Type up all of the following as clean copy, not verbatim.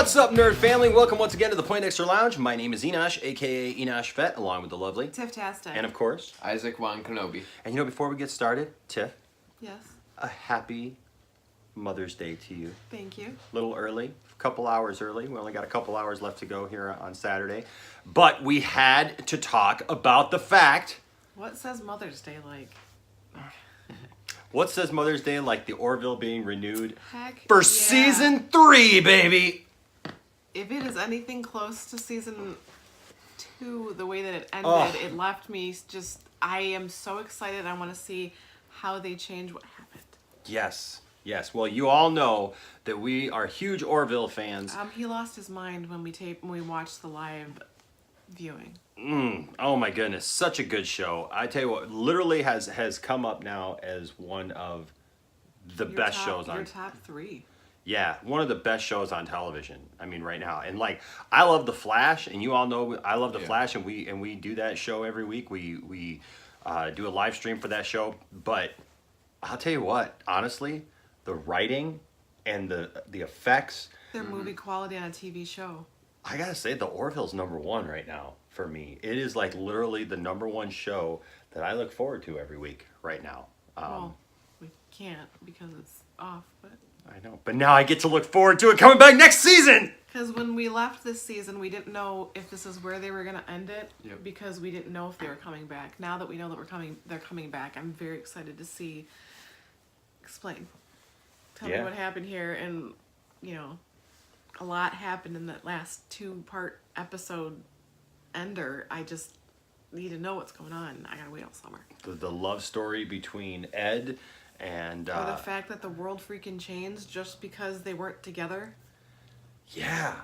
What's up, nerd family? Welcome once again to the Poindexter Lounge. My name is Enosh, aka Enosh Fett, along with the lovely Tifftastic. and of course Isaac Juan Kenobi. And you know, before we get started, Tiff, Yes. a happy Mother's Day to you. Thank you. A little early, a couple hours early. We only got a couple hours left to go here on Saturday, but we had to talk about the fact. What says Mother's Day like? What says Mother's Day like the Orville being renewed Heck for yeah. season 3, baby? If it is anything close to season 2, the way that it ended, it left me just. I am so excited. I want to see how they change what happened. Yes. Yes. Well, you all know that we are huge Orville fans. He lost his mind when we watched the live viewing. Oh my goodness, such a good show. I tell you what, literally has come up now as one of the best shows on. Your top 3. Yeah, one of the best shows on television. I mean, right now, and like I love The Flash, and you all know I love The Flash, and we do that show every week. We do a live stream for that show. But I'll tell you what, honestly, the writing and the effects. Their movie quality on a TV show. I gotta say, the Orville's #1 right now for me. It is like literally the #1 show that I look forward to every week right now. Well, we can't because it's off, but. I know, but now I get to look forward to it coming back next season. Because when we left this season, we didn't know if this is where they were going to end it. Yep. Because we didn't know if they were coming back. Now that we know that they're coming back. I'm very excited to see. Explain. Tell me what happened here, and a lot happened in that last 2-part episode ender. I just need to know what's going on. I gotta wait all summer. The love story between Ed and or the fact that the world freaking changed just because they weren't together. Yeah,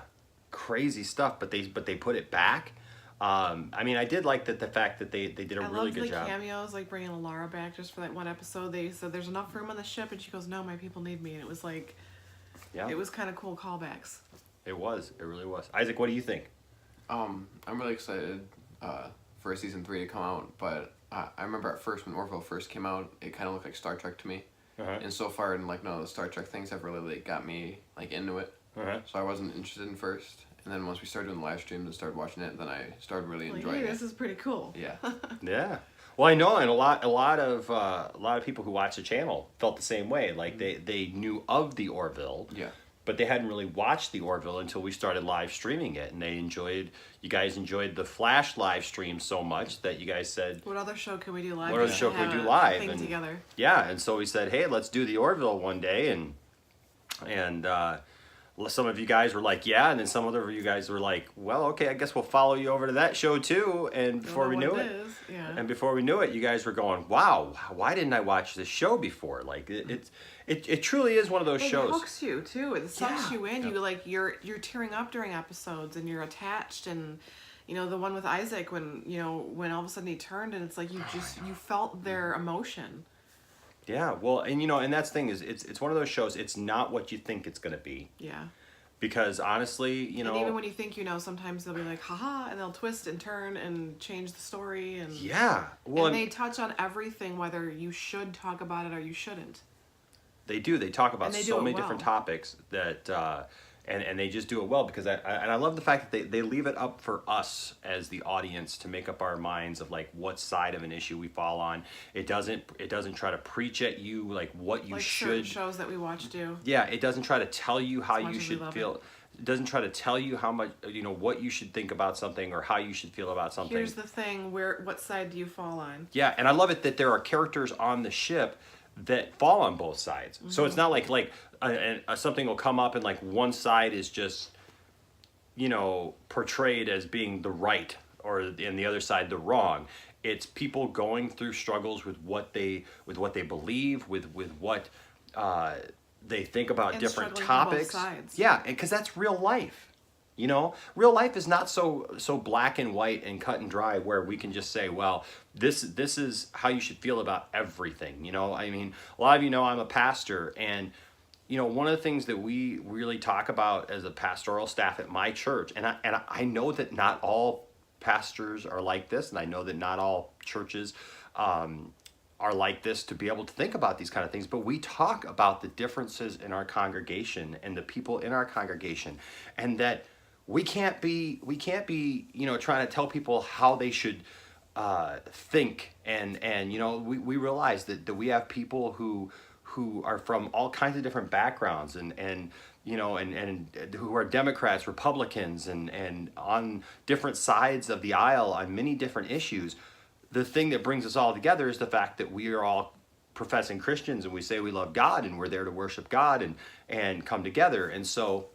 crazy stuff. But they put it back. I mean, I did like the fact that they did a really good job. I loved the cameos, like bringing Laura back just for that one episode. They said there's enough room on the ship, and she goes, "No, my people need me," and it was like. Yeah. It was kind of cool callbacks. It was. It really was. Isaac, what do you think? I'm really excited for season 3 to come out, but I remember at first when Orville first came out, it kind of looked like Star Trek to me. Uh-huh. And so far, none of the Star Trek things have really got me into it. Uh-huh. So I wasn't interested in first. And then once we started doing the live streams and started watching it, then I started really enjoying hey, it. this is pretty cool. Yeah. Yeah. Well, I know, and a lot of people who watch the channel felt the same way. Like they knew of the Orville. Yeah. But they hadn't really watched the Orville until we started live streaming it, and you guys enjoyed the Flash live stream so much that you guys said, "What other show can we do live?" What other show can we do live? Thing and, together. Yeah, and so we said, "Hey, let's do the Orville one day," and some of you guys were like, "Yeah," and then some other of you guys were like, "Well, okay, I guess we'll follow you over to that show too." And before we knew it, and before we knew it, you guys were going, "Wow, why didn't I watch this show before?" Like it truly is one of those shows. It hooks you too. It sucks you in. You like you're tearing up during episodes, and you're attached. And the one with Isaac when when all of a sudden he turned, and it's like you felt their emotion. Yeah, well, and that's the thing is it's one of those shows. It's not what you think it's gonna be. Yeah. Because honestly, and even when you think sometimes they'll be like, haha, and they'll twist and turn and change the story, and yeah, well, and they touch on everything, whether you should talk about it or you shouldn't. They do. They talk about so many different topics that, and they just do it well because I love the fact that they leave it up for us as the audience to make up our minds of like what side of an issue we fall on. It doesn't try to preach at you like what you should. Certain shows that we watch do. Yeah, it doesn't try to tell you how you should feel. It doesn't try to tell you how much what you should think about something or how you should feel about something. Here's the thing: what side do you fall on? Yeah, and I love it that there are characters on the ship that fall on both sides. Mm-hmm. So it's not like something will come up and like one side is just portrayed as being the right and the other side the wrong. It's people going through struggles with what they believe, with what they think about different topics. Both sides. Yeah, because that's real life. Real life is not so black and white and cut and dry where we can just say, well, this is how you should feel about everything. I mean, a lot of I'm a pastor, and one of the things that we really talk about as a pastoral staff at my church, and I know that not all pastors are like this, and I know that not all churches are like this to be able to think about these kind of things, but we talk about the differences in our congregation and the people in our congregation, and that we can't be trying to tell people how they should think, and we realize that we have people who are from all kinds of different backgrounds, and who are Democrats, Republicans, and on different sides of the aisle on many different issues. The thing that brings us all together is the fact that we are all professing Christians, and we say we love God, and we're there to worship God and come together. And so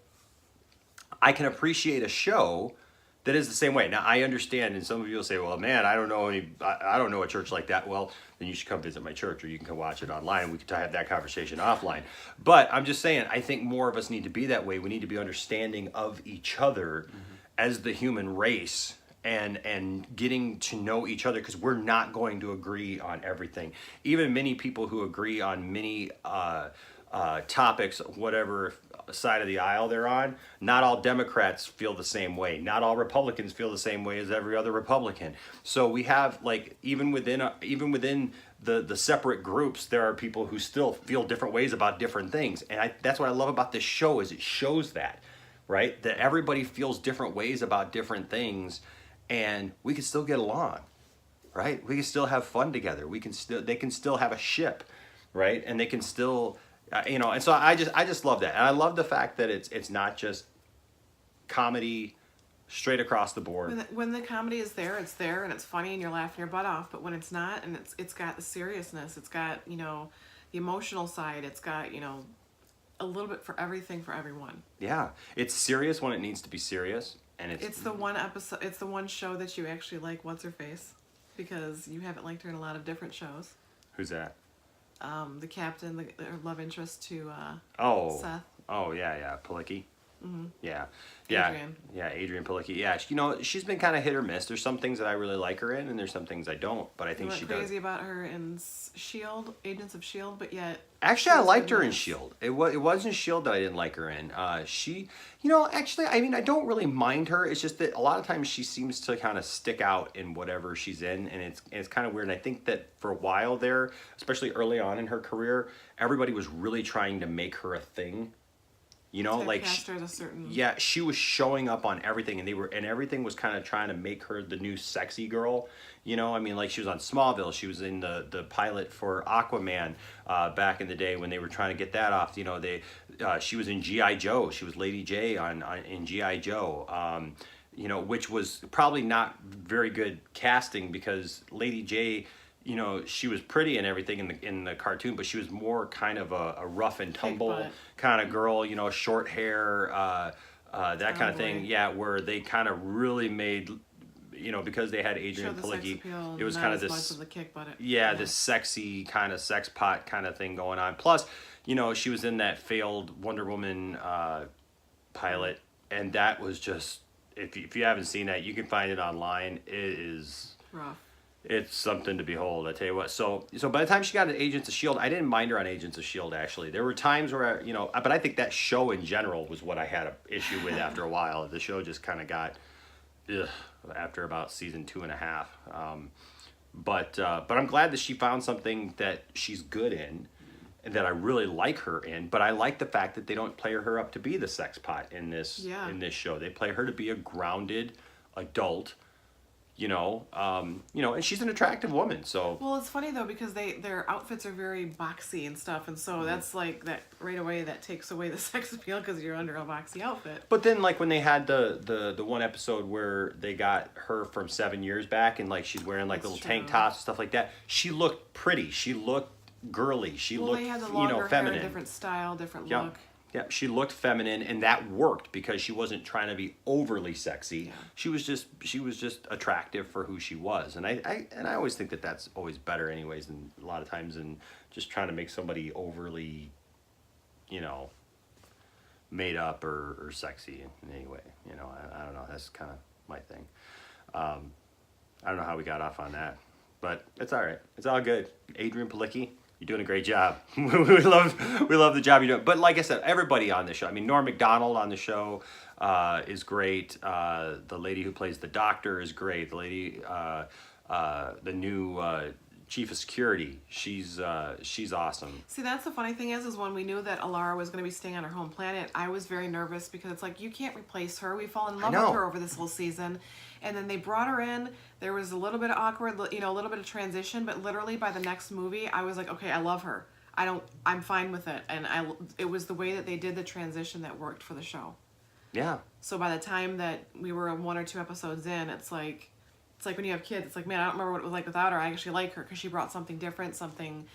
I can appreciate a show that is the same way. Now, I understand, and some of you will say, well, man, I don't know a church like that. Well, then you should come visit my church, or you can come watch it online. We could have that conversation offline. But I'm just saying, I think more of us need to be that way. We need to be understanding of each other as the human race, and getting to know each other, because we're not going to agree on everything. Even many people who agree on many topics, whatever side of the aisle they're on, not all Democrats feel the same way. Not all Republicans feel the same way as every other Republican. So we have, like, even within the separate groups, there are people who still feel different ways about different things. And that's what I love about this show, is it shows that, right? That everybody feels different ways about different things, and we can still get along, right? We can still have fun together. They can still have a ship, right? And they can still, and so I just love that. And I love the fact that it's not just comedy straight across the board. When the comedy is there, it's there, and it's funny, and you're laughing your butt off. But when it's not, and it's got the seriousness, it's got, the emotional side, it's got, a little bit for everything for everyone. Yeah, it's serious when it needs to be serious. And it's the one episode, it's the one show that you actually like. What's her face? Because you haven't liked her in a lot of different shows. Who's that? The captain, the love interest to Seth. Oh yeah, Palicki. Mm-hmm. Yeah, Adrian Palicki. Yeah, she's been kind of hit or miss. There's some things that I really like her in, and there's some things I don't. But I think she does. Crazy about her in Shield, Agents of Shield, but yet. Actually, I liked her in Shield. It wasn't Shield that I didn't like her in. Actually, I don't really mind her. It's just that a lot of times she seems to kind of stick out in whatever she's in, and it's kind of weird. And I think that for a while there, especially early on in her career, everybody was really trying to make her a thing. She was showing up on everything, and everything was kind of trying to make her the new sexy girl. She was on Smallville. She was in the pilot for Aquaman back in the day when they were trying to get that off. She was in G.I. Joe. She was Lady J in G.I. Joe. Which was probably not very good casting, because Lady J, she was pretty and everything in the cartoon, but she was more kind of a rough and tumble kind of girl, short hair, that kind of thing. Yeah, where they kind of really made, because they had Adrian Palicki, it was kind of this, this sexy kind of sex pot kind of thing going on. Plus, she was in that failed Wonder Woman pilot, and that was just, if you haven't seen that, you can find it online. It is rough. It's something to behold, I tell you what. So by the time she got to Agents of S.H.I.E.L.D., I didn't mind her on Agents of S.H.I.E.L.D., actually. There were times where, but I think that show in general was what I had an issue with after a while. The show just kind of got, after about season 2.5. But I'm glad that she found something that she's good in, and that I really like her in. But I like the fact that they don't play her up to be the sex pot in this show. They play her to be a grounded adult. And she's an attractive woman. So well, it's funny though, because their outfits are very boxy and stuff, and so that's like that right away. That takes away the sex appeal, because you're under a boxy outfit. But then, like when they had the one episode where they got her from 7 years back, and like she's wearing like little tank tops and stuff like that. She looked pretty. She looked girly. She looked, they had the longer feminine. Hair, different style, different look. Yeah, she looked feminine, and that worked because she wasn't trying to be overly sexy. Yeah. She was just attractive for who she was, and I always think that that's always better, anyways, and a lot of times than just trying to make somebody overly, made up or sexy in any way. I don't know. That's kind of my thing. I don't know how we got off on that, but it's all right. It's all good. Adrian Palicki, you're doing a great job. we love the job you're doing. But like I said, everybody on the show. I mean, Norm Macdonald on the show is great. The lady who plays the doctor is great. The lady, the new chief of security. She's awesome. See, that's the funny thing is when we knew that Alara was going to be staying on her home planet, I was very nervous because it's like, you can't replace her. We fall in love with her over this whole season. And then they brought her in. There was a little bit of awkward, a little bit of transition, but literally by the next movie, I was like, okay, I love her. I'm fine with it. And it was the way that they did the transition that worked for the show. Yeah. So by the time that we were 1 or 2 episodes in, it's like when you have kids, it's like, man, I don't remember what it was like without her. I actually like her because she brought something different, something,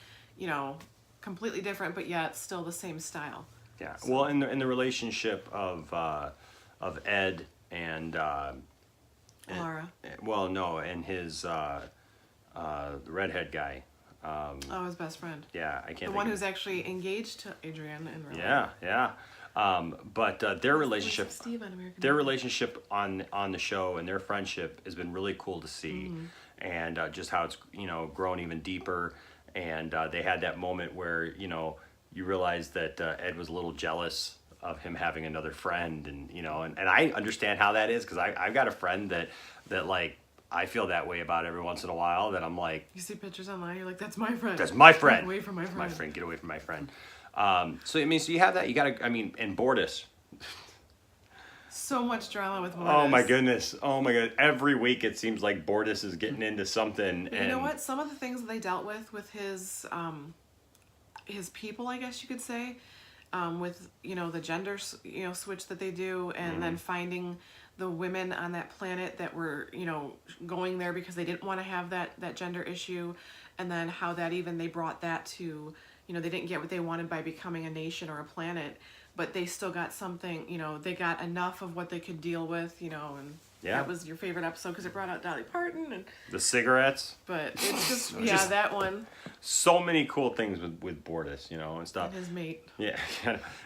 completely different, but yet still the same style. Yeah. So. Well, in the relationship of Ed and Laura. And his the redhead guy. His best friend. Yeah, I can't. The one who's actually engaged to Adrienne in real life. Yeah. But their relationship, on the show and their friendship has been really cool to see, and just how it's grown even deeper. And they had that moment where you realize that Ed was a little jealous of him having another friend, and and I understand how that is because I've got a friend that like I feel that way about every once in a while. That I'm like, you see pictures online, you're like, that's my friend. That's my friend. Get away from my friend. My friend. Get away from my friend. So you have that. You gotta. And Bortus. So much drama with Bortus. Oh my goodness. Every week it seems like Bortus is getting into something. But you know what? Some of the things that they dealt with his people, I guess you could say, with the gender switch that they do, and then finding the women on that planet that were going there because they didn't want to have that gender issue, and then how that even they brought that to they didn't get what they wanted by becoming a nation or a planet, but they still got something, they got enough of what they could deal with, and that was your favorite episode because it brought out Dolly Parton and the cigarettes. But it's just that one. So many cool things with Bortus, and stuff. And his mate. Yeah.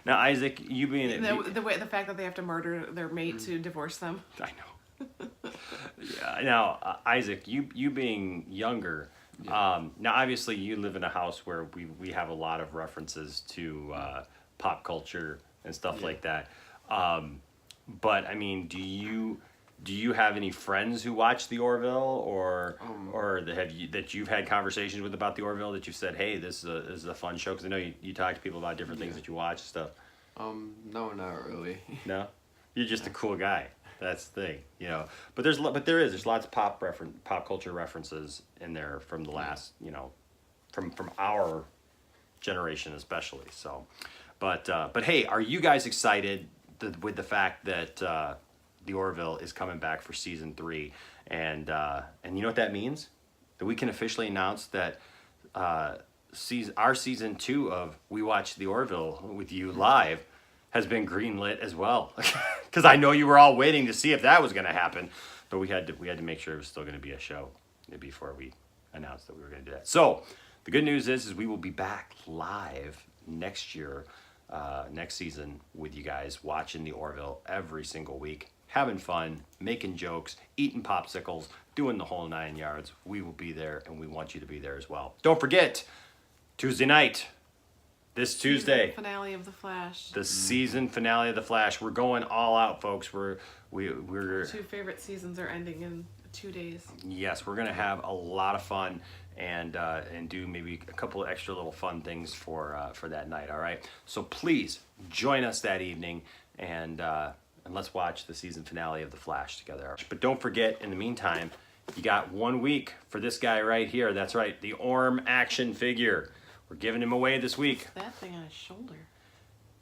Now Isaac, you being the fact that they have to murder their mate to divorce them. I know. Yeah. Now Isaac, you being younger. Yeah. Now, obviously, you live in a house where we have a lot of references to pop culture and stuff like that. But I mean, do you have any friends who watch the Orville, or that you've had conversations with about the Orville that you've said, hey, this is a fun show? Because I know you talk to people about different things that you watch and stuff. No, not really. No, you're just a cool guy. That's the thing, But there's lots of pop culture references in there from the last, from our generation especially. So, but hey, are you guys excited with the fact that the Orville is coming back for season 3, and you know what that means? That we can officially announce that our season 2 of We Watch the Orville with you live has been greenlit as well, because I know you were all waiting to see if that was going to happen, but we had to make sure it was still going to be a show before we announced that we were going to do that. So the good news is we will be back live next year, next season, with you guys watching the Orville every single week, having fun, making jokes, eating popsicles, doing the whole 9 yards. We will be there, and we want you to be there as well. Don't forget, Tuesday night. This Tuesday, finale of The Flash. The season finale of The Flash. We're going all out, folks. We're Our 2 favorite seasons are ending in 2 days. Yes, we're gonna have a lot of fun and do maybe a couple of extra little fun things for that night. All right. So please join us that evening and let's watch the season finale of The Flash together. But don't forget, in the meantime, you got 1 week for this guy right here. That's right, the Orm action figure. We're giving him away this week. That thing on his shoulder.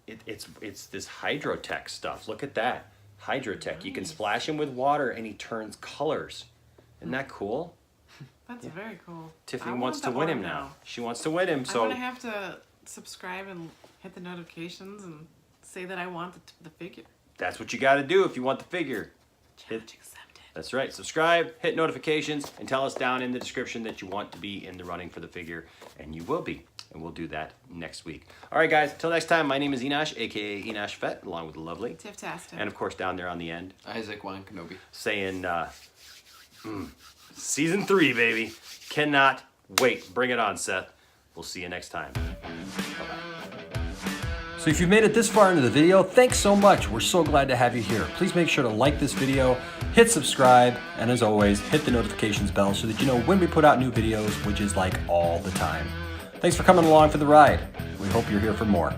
It's this Hydrotech stuff. Look at that. Hydrotech. Nice. You can splash him with water and he turns colors. Isn't that cool? That's very cool. Tiffany wants to win him now. She wants to win him. So I'm going to have to subscribe and hit the notifications and say that I want the figure. That's what you got to do if you want the figure. Challenge accepted. That's right. Subscribe, hit notifications, and tell us down in the description that you want to be in the running for the figure, and you will be. And we'll do that next week. All right, guys. Until next time, my name is Enosh, a.k.a. Enosh Fett, along with the lovely Tifftaskin. And, of course, down there on the end, Isaac Wan Kenobi. Saying, season 3, baby. Cannot wait. Bring it on, Seth. We'll see you next time. Bye-bye. So if you've made it this far into the video, thanks so much. We're so glad to have you here. Please make sure to like this video, hit subscribe, and as always, hit the notifications bell so that you know when we put out new videos, which is like all the time. Thanks for coming along for the ride. We hope you're here for more.